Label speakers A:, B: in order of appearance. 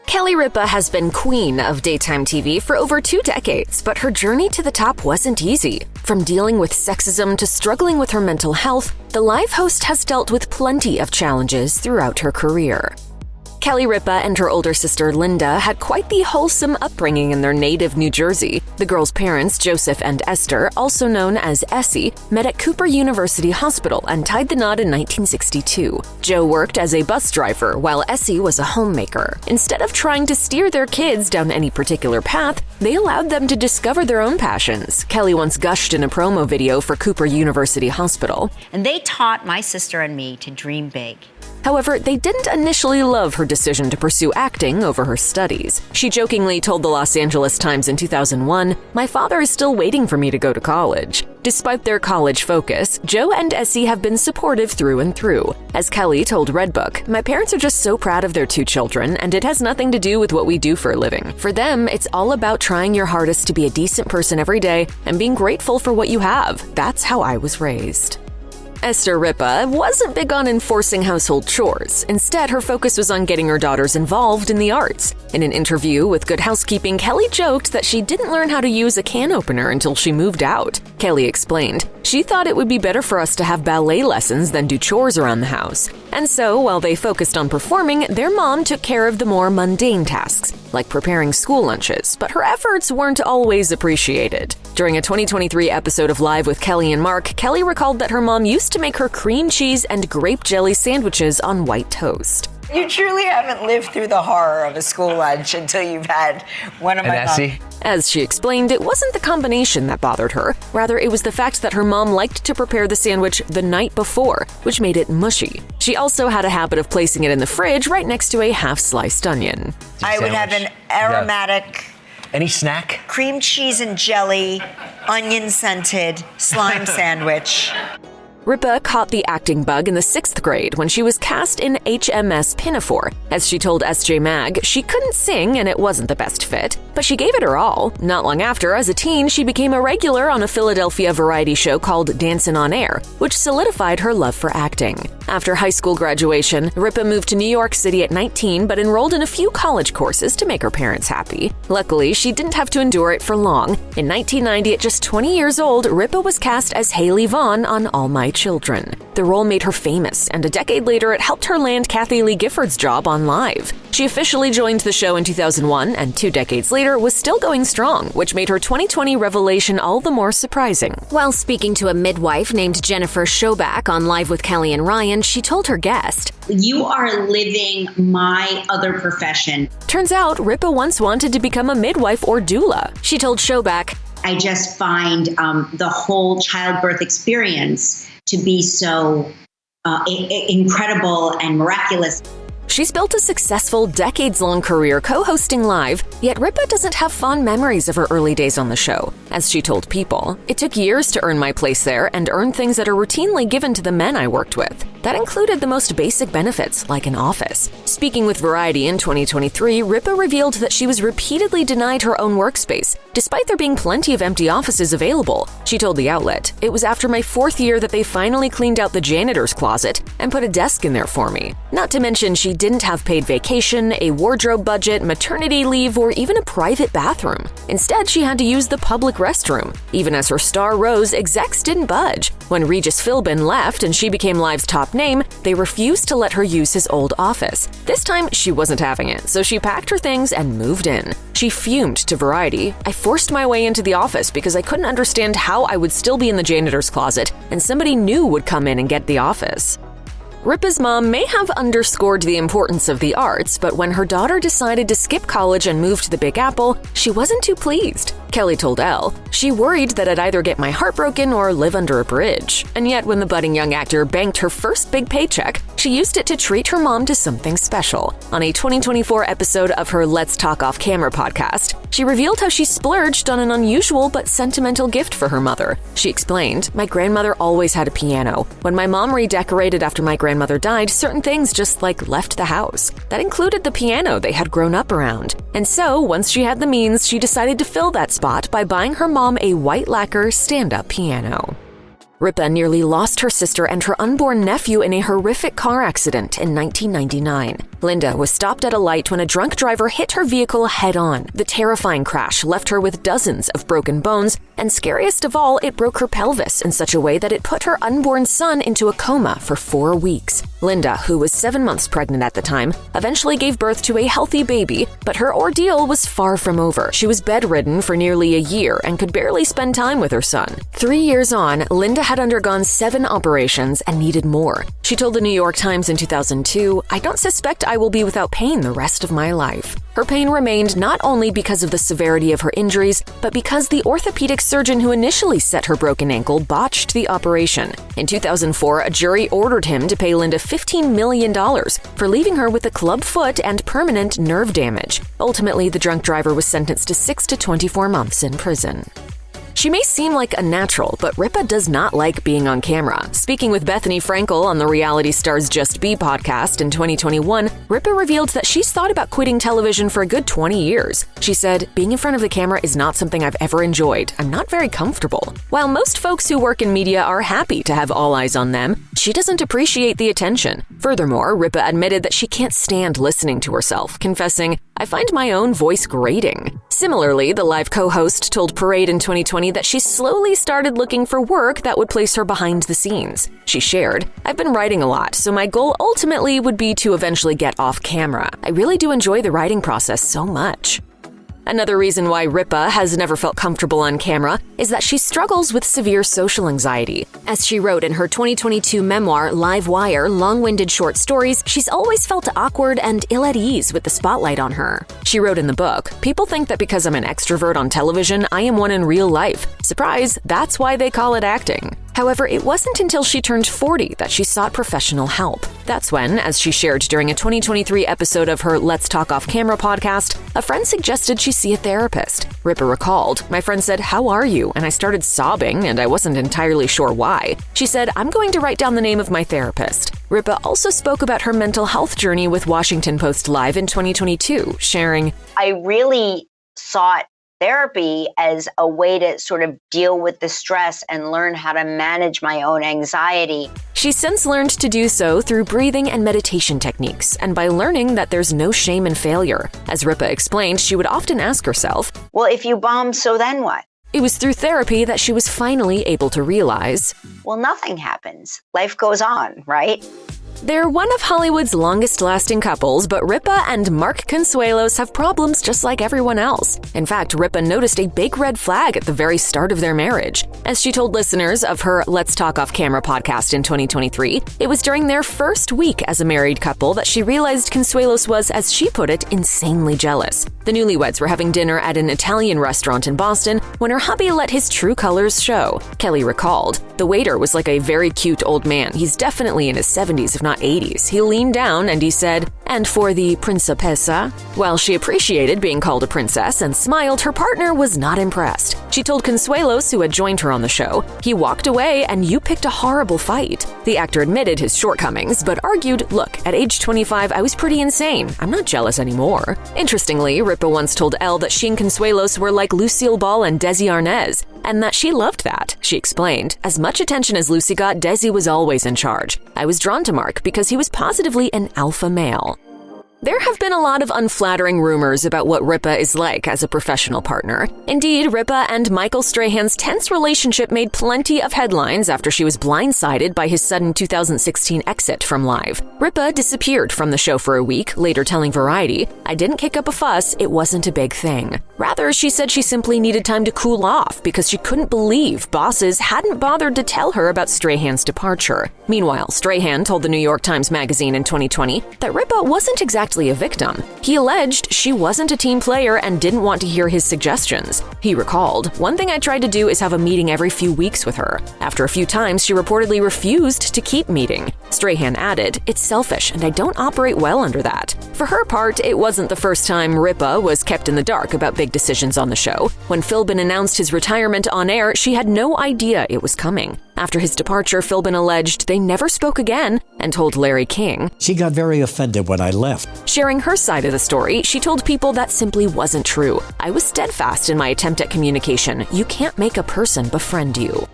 A: Kelly Ripa has been queen of daytime TV for over 2 decades, but her journey to the top wasn't easy. From dealing with sexism to struggling with her mental health, the live host has dealt with plenty of challenges throughout her career. Kelly Ripa and her older sister Linda had quite the wholesome upbringing in their native New Jersey. The girls' parents, Joseph and Esther, also known as Essie, met at Cooper University Hospital and tied the knot in 1962. Joe worked as a bus driver, while Essie was a homemaker. Instead of trying to steer their kids down any particular path, they allowed them to discover their own passions. Kelly once gushed in a promo video for Cooper University Hospital.
B: And they taught my sister and me to dream big.
A: However, they didn't initially love her decision to pursue acting over her studies. She jokingly told the Los Angeles Times in 2001, "My father is still waiting for me to go to college." Despite their college focus, Joe and Essie have been supportive through and through. As Kelly told Redbook, "My parents are just so proud of their 2 children, and it has nothing to do with what we do for a living. For them, it's all about trying your hardest to be a decent person every day and being grateful for what you have. That's how I was raised." Esther Ripa wasn't big on enforcing household chores. Instead, her focus was on getting her daughters involved in the arts. In an interview with Good Housekeeping, Kelly joked that she didn't learn how to use a can opener until she moved out. Kelly explained, "She thought it would be better for us to have ballet lessons than do chores around the house." And so, while they focused on performing, their mom took care of the more mundane tasks, like preparing school lunches, but her efforts weren't always appreciated. During a 2023 episode of Live with Kelly and Mark, Kelly recalled that her mom used to make her cream cheese and grape jelly sandwiches on white toast.
C: You truly haven't lived through the horror of a school lunch until you've had one of my
D: Essie?
A: As she explained, it wasn't the combination that bothered her. Rather, it was the fact that her mom liked to prepare the sandwich the night before, which made it mushy. She also had a habit of placing it in the fridge right next to a half-sliced onion.
C: I would have an aromatic
D: Any snack?
C: cream cheese and jelly, onion-scented slime sandwich.
A: Ripa caught the acting bug in the 6th grade when she was cast in HMS Pinafore. As she told SJ Mag, she couldn't sing and it wasn't the best fit, but she gave it her all. Not long after, as a teen, she became a regular on a Philadelphia variety show called Dancin' on Air, which solidified her love for acting. After high school graduation, Ripa moved to New York City at 19 but enrolled in a few college courses to make her parents happy. Luckily, she didn't have to endure it for long. In 1990, at just 20 years old, Ripa was cast as Haley Vaughn on All My Children. The role made her famous, and a decade later it helped her land Kathie Lee Gifford's job on Live. She officially joined the show in 2001, and 2 decades later was still going strong, which made her 2020 revelation all the more surprising. While speaking to a midwife named Jennifer Schoback on Live with Kelly and Ryan, she told her guest,
E: "You are living my other profession."
A: Turns out, Ripa once wanted to become a midwife or doula. She told Schoback,
E: I just find the whole childbirth experience to be so incredible and miraculous.
A: She's built a successful, decades-long career co-hosting Live, yet Ripa doesn't have fond memories of her early days on the show. As she told People, "It took years to earn my place there and earn things that are routinely given to the men I worked with. That included the most basic benefits, like an office." Speaking with Variety in 2023, Ripa revealed that she was repeatedly denied her own workspace, despite there being plenty of empty offices available. She told the outlet, "It was after my 4th year that they finally cleaned out the janitor's closet and put a desk in there for me." Not to mention, she didn't have paid vacation, a wardrobe budget, maternity leave, or even a private bathroom. Instead, she had to use the public restroom. Even as her star rose, execs didn't budge. When Regis Philbin left and she became Live's top name, they refused to let her use his old office. This time, she wasn't having it, so she packed her things and moved in. She fumed to Variety, "I forced my way into the office because I couldn't understand how I would still be in the janitor's closet and somebody new would come in and get the office." Ripa's mom may have underscored the importance of the arts, but when her daughter decided to skip college and move to the Big Apple, she wasn't too pleased. Kelly told Elle, "She worried that I'd either get my heart broken or live under a bridge." And yet, when the budding young actor banked her first big paycheck, she used it to treat her mom to something special. On a 2024 episode of her Let's Talk Off Camera podcast, she revealed how she splurged on an unusual but sentimental gift for her mother. She explained, "My grandmother always had a piano. When my mom redecorated after my grandmother died, certain things just left the house. That included the piano they had grown up around. And so, once she had the means, she decided to fill that spot by buying her mom a white lacquer stand-up piano." Ripa nearly lost her sister and her unborn nephew in a horrific car accident in 1999. Linda was stopped at a light when a drunk driver hit her vehicle head-on. The terrifying crash left her with dozens of broken bones, and scariest of all, it broke her pelvis in such a way that it put her unborn son into a coma for 4 weeks. Linda, who was 7 months pregnant at the time, eventually gave birth to a healthy baby, but her ordeal was far from over. She was bedridden for nearly a year and could barely spend time with her son. 3 years on, Linda had undergone 7 operations and needed more. She told the New York Times in 2002, "I don't suspect I will be without pain the rest of my life." Her pain remained not only because of the severity of her injuries, but because the orthopedic surgeon who initially set her broken ankle botched the operation. In 2004, a jury ordered him to pay Linda $15 million for leaving her with a club foot and permanent nerve damage. Ultimately, the drunk driver was sentenced to 6 to 24 months in prison. She may seem like a natural, but Ripa does not like being on camera. Speaking with Bethany Frankel on the Reality Stars Just Be podcast in 2021, Ripa revealed that she's thought about quitting television for a good 20 years. She said, "Being in front of the camera is not something I've ever enjoyed. I'm not very comfortable." While most folks who work in media are happy to have all eyes on them, she doesn't appreciate the attention. Furthermore, Ripa admitted that she can't stand listening to herself, confessing, "I find my own voice grating." Similarly, the live co-host told Parade in 2020 that she slowly started looking for work that would place her behind the scenes. She shared, "I've been writing a lot, so my goal ultimately would be to eventually get off camera. I really do enjoy the writing process so much." Another reason why Ripa has never felt comfortable on camera is that she struggles with severe social anxiety. As she wrote in her 2022 memoir, Live Wire, Long-Winded Short Stories, she's always felt awkward and ill at ease with the spotlight on her. She wrote in the book, "People think that because I'm an extrovert on television, I am one in real life. Surprise, that's why they call it acting." However, it wasn't until she turned 40 that she sought professional help. That's when, as she shared during a 2023 episode of her Let's Talk Off Camera podcast, a friend suggested she see a therapist. Ripa recalled, "My friend said, 'How are you?' and I started sobbing, and I wasn't entirely sure why. She said, 'I'm going to write down the name of my therapist.'" Ripa also spoke about her mental health journey with Washington Post Live in 2022, sharing,
C: I really sought therapy as a way to sort of deal with the stress and learn how to manage my own anxiety.
A: She's since learned to do so through breathing and meditation techniques, and by learning that there's no shame in failure. As Ripa explained, she would often ask herself,
C: "Well, if you bomb, so then what?"
A: It was through therapy that she was finally able to realize,
C: Well, nothing happens. Life goes on, right?
A: they're one of Hollywood's longest-lasting couples, but Ripa and Mark Consuelos have problems just like everyone else. In fact, Ripa noticed a big red flag at the very start of their marriage. As she told listeners of her Let's Talk Off Camera podcast in 2023, it was during their first week as a married couple that she realized Consuelos was, as she put it, insanely jealous. The newlyweds were having dinner at an Italian restaurant in Boston when her hubby let his true colors show. Kelly recalled, "The waiter was like a very cute old man. He's definitely in his 70s, if not 80s. He leaned down and he said, 'And for the principessa?' While she appreciated being called a princess and smiled, her partner was not impressed. She told Consuelos, who had joined her on the show, 'He walked away and you picked a horrible fight.' The actor admitted his shortcomings, but argued, 'Look, at age 25, I was pretty insane. I'm not jealous anymore.' Interestingly, Ripa once told Elle that she and Consuelos were like Lucille Ball and Desi Arnaz, and that she loved that. She explained, 'As much attention as Lucy got, Desi was always in charge. I was drawn to Mark because he was positively an alpha male.' There have been a lot of unflattering rumors about what Ripa is like as a professional partner. Indeed, Ripa and Michael Strahan's tense relationship made plenty of headlines after she was blindsided by his sudden 2016 exit from Live. Ripa disappeared from the show for a week, later telling Variety, 'I didn't kick up a fuss, it wasn't a big thing.' Rather, she said she simply needed time to cool off because she couldn't believe bosses hadn't bothered to tell her about Strahan's departure. Meanwhile, Strahan told the New York Times Magazine in 2020 that Ripa wasn't exactly a victim. He alleged she wasn't a team player and didn't want to hear his suggestions. He recalled, "One thing I tried to do is have a meeting every few weeks with her. After a few times, she reportedly refused to keep meeting." Strahan added, "It's selfish and I don't operate well under that." For her part, it wasn't the first time Ripa was kept in the dark about big decisions on the show. When Philbin announced his retirement on air, she had no idea it was coming. After his departure, Philbin alleged they never spoke again and told Larry King,
D: "She got very offended when I left."
A: Sharing her side of the story, she told people that simply wasn't true. "I was steadfast in my attempt at communication. You can't make a person befriend you."